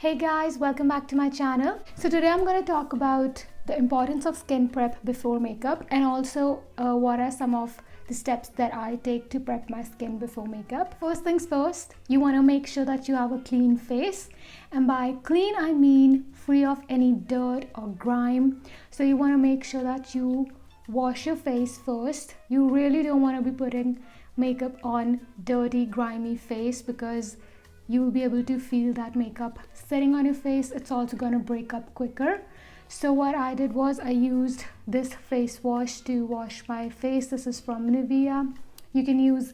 Hey guys, welcome back to my channel. So today I'm going to talk about the importance of skin prep before makeup and also what are some of the steps that I take to prep my skin before makeup. First things first, you want to make sure that you have a clean face, and by clean I mean free of any dirt or grime. So you want to make sure that you wash your face first. You really don't want to be putting makeup on dirty, grimy face because you will be able to feel that makeup sitting on your face. It's also going to break up quicker. So what I did was I used this face wash to wash my face. This is from NIVEA. You can use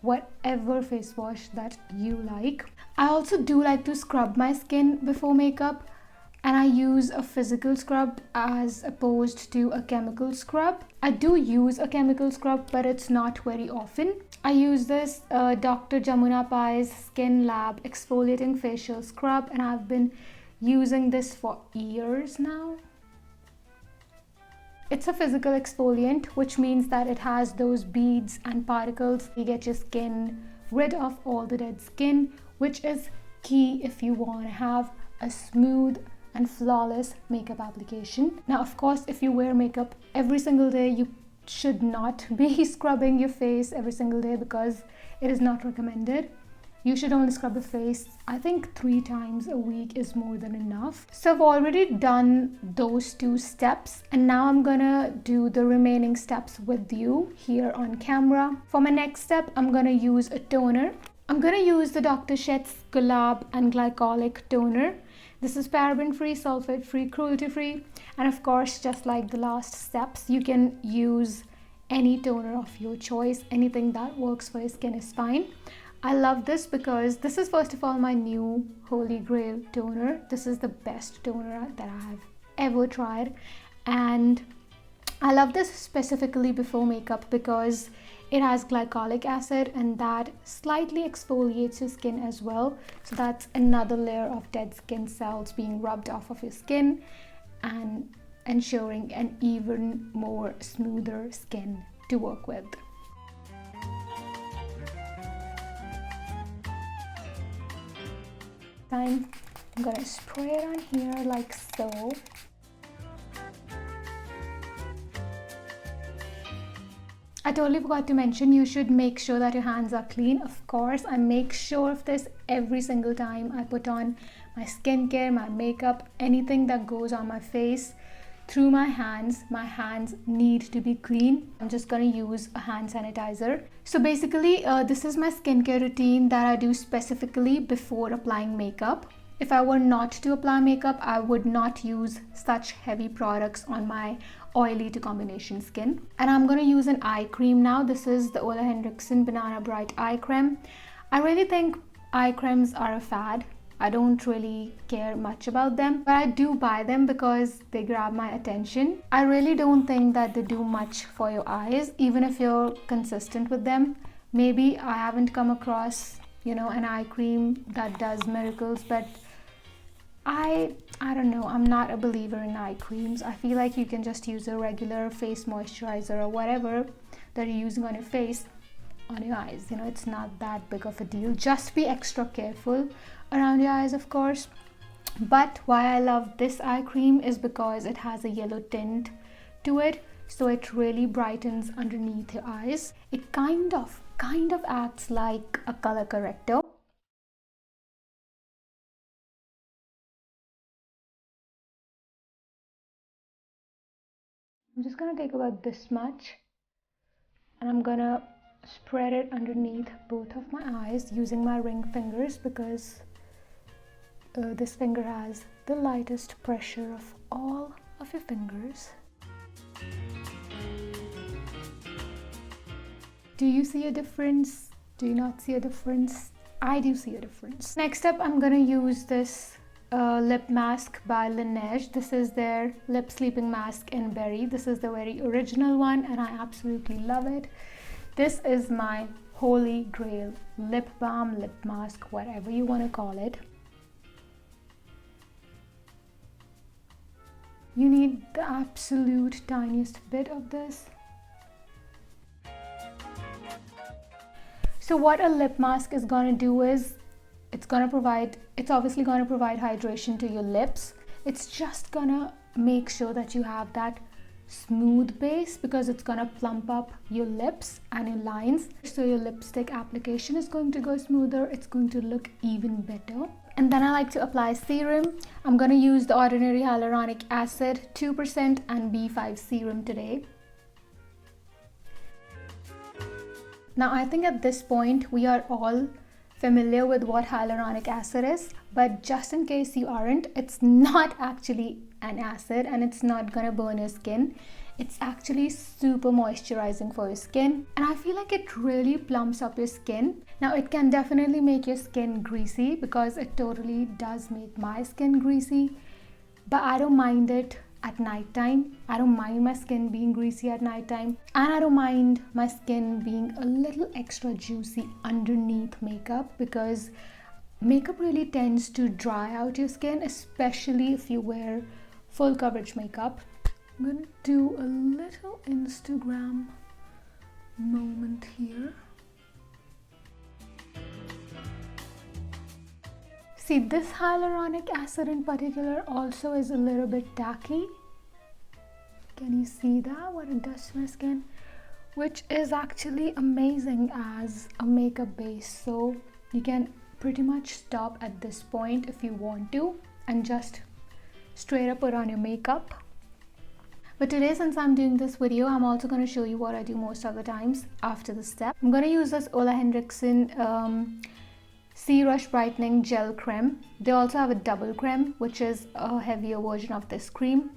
whatever face wash that you like. I also do like to scrub my skin before makeup, and I use a physical scrub as opposed to a chemical scrub. I do use a chemical scrub, but it's not very often. I use this Dr. Jamuna Pai's Skin Lab Exfoliating Facial Scrub, and I've been using this for years now. It's a physical exfoliant, which means that it has those beads and particles. You get your skin rid of all the dead skin, which is key if you want to have a smooth and flawless makeup application. Now, of course, if you wear makeup every single day, you should not be scrubbing your face every single day because it is not recommended. You should only scrub your face, I think 3 times a week is more than enough. So I've already done those 2 steps, and now I'm gonna do the remaining steps with you here on camera. For my next step, I'm gonna use a toner. I'm gonna use the Dr. Sheth's Gulab and Glycolic toner. This is paraben-free, sulfate-free, cruelty-free, and of course, just like the last steps, you can use any toner of your choice. Anything that works for your skin is fine. I love this because this is first of all my new holy grail toner. This is the best toner that I have ever tried, and I love this specifically before makeup because it has glycolic acid, and that slightly exfoliates your skin as well. So that's another layer of dead skin cells being rubbed off of your skin and ensuring an even more smoother skin to work with. I'm gonna spray it on here like so. I totally forgot to mention, you should make sure that your hands are clean. Of course, I make sure of this every single time I put on my skincare, my makeup, anything that goes on my face through my hands. My hands need to be clean. I'm just gonna use a hand sanitizer. So basically, this is my skincare routine that I do specifically before applying makeup. If I were not to apply makeup, I would not use such heavy products on my oily to combination skin. And I'm going to use an eye cream now. This is the Henriksen Banana Bright Eye Cream. I really think eye creams are a fad. I don't really care much about them, but I do buy them because they grab my attention. I really don't think that they do much for your eyes, even if you're consistent with them. Maybe I haven't come across, an eye cream that does miracles, but I don't know, I'm not a believer in eye creams. I feel like you can just use a regular face moisturizer or whatever that you're using on your face on your eyes. It's not that big of a deal. Just be extra careful around your eyes, of course. But why I love this eye cream is because it has a yellow tint to it, so it really brightens underneath your eyes. It kind of acts like a color corrector. I'm just gonna take about this much, and I'm gonna spread it underneath both of my eyes using my ring fingers because this finger has the lightest pressure of all of your fingers. Do you see a difference? Do you not see a difference? I do see a difference. Next up, I'm gonna use this lip mask by Laneige. This is their lip sleeping mask in berry. This is the very original one, and I absolutely love it. This is my holy grail lip balm, lip mask, whatever you want to call it. You need the absolute tiniest bit of this. So what a lip mask is going to do is it's obviously gonna provide hydration to your lips. It's just gonna make sure that you have that smooth base because it's gonna plump up your lips and your lines, so your lipstick application is going to go smoother. It's going to look even better. And then I like to apply serum. I'm gonna use the ordinary hyaluronic acid 2% and B5 serum today. Now I think at this point we are all familiar with what hyaluronic acid is, but just in case you aren't, it's not actually an acid and it's not gonna burn your skin. It's actually super moisturizing for your skin, and I feel like it really plumps up your skin. Now it can definitely make your skin greasy because it totally does make my skin greasy, but I don't mind it at nighttime. I don't mind my skin being greasy at nighttime, and I don't mind my skin being a little extra juicy underneath makeup because makeup really tends to dry out your skin, especially if you wear full coverage makeup. I'm gonna do a little Instagram moment here. See, this hyaluronic acid in particular also is a little bit tacky. Can you see that, what it does to my skin? Which is actually amazing as a makeup base. So you can pretty much stop at this point if you want to and just straight up put on your makeup. But today, since I'm doing this video, I'm also going to show you what I do most of the times after the step. I'm going to use this Henriksen C-Rush Brightening Gel Crème. They also have a double crème, which is a heavier version of this cream.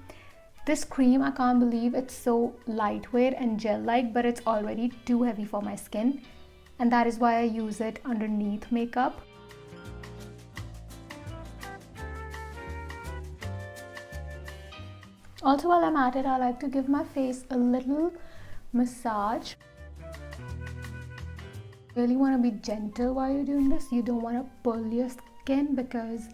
This cream, I can't believe it's so lightweight and gel-like, but it's already too heavy for my skin. And that is why I use it underneath makeup. Also, while I'm at it, I like to give my face a little massage. You really want to be gentle while you're doing this. You don't want to pull your skin because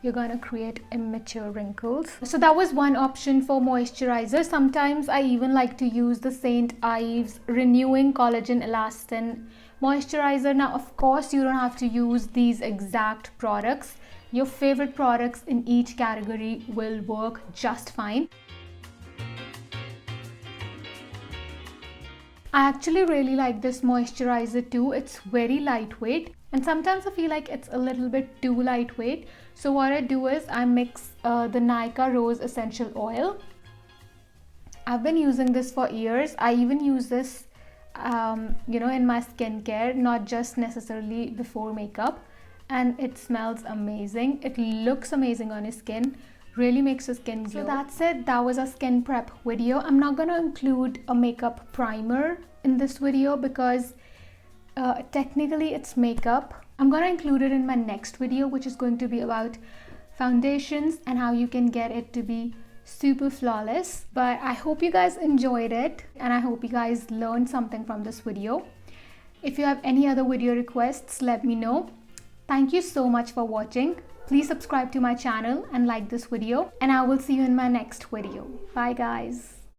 you're going to create immature wrinkles. So that was one option for moisturizer. Sometimes I even like to use the Ives Renewing Collagen ELastin Moisturizer. Now, of course, you don't have to use these exact products. Your favorite products in each category will work just fine. I actually really like this moisturizer too. It's very lightweight, and sometimes I feel like it's a little bit too lightweight. So what I do is I mix the Nykaa Rose Essential Oil. I've been using this for years. I even use this in my skincare, not just necessarily before makeup, and it smells amazing. It looks amazing on your skin. Really makes your skin glow. So that's it. That was a skin prep video. I'm not going to include a makeup primer in this video because technically it's makeup. I'm going to include it in my next video, which is going to be about foundations and how you can get it to be super flawless. But I hope you guys enjoyed it and I hope you guys learned something from this video. If you have any other video requests, let me know. Thank you so much for watching. Please subscribe to my channel and like this video, and I will see you in my next video. Bye guys.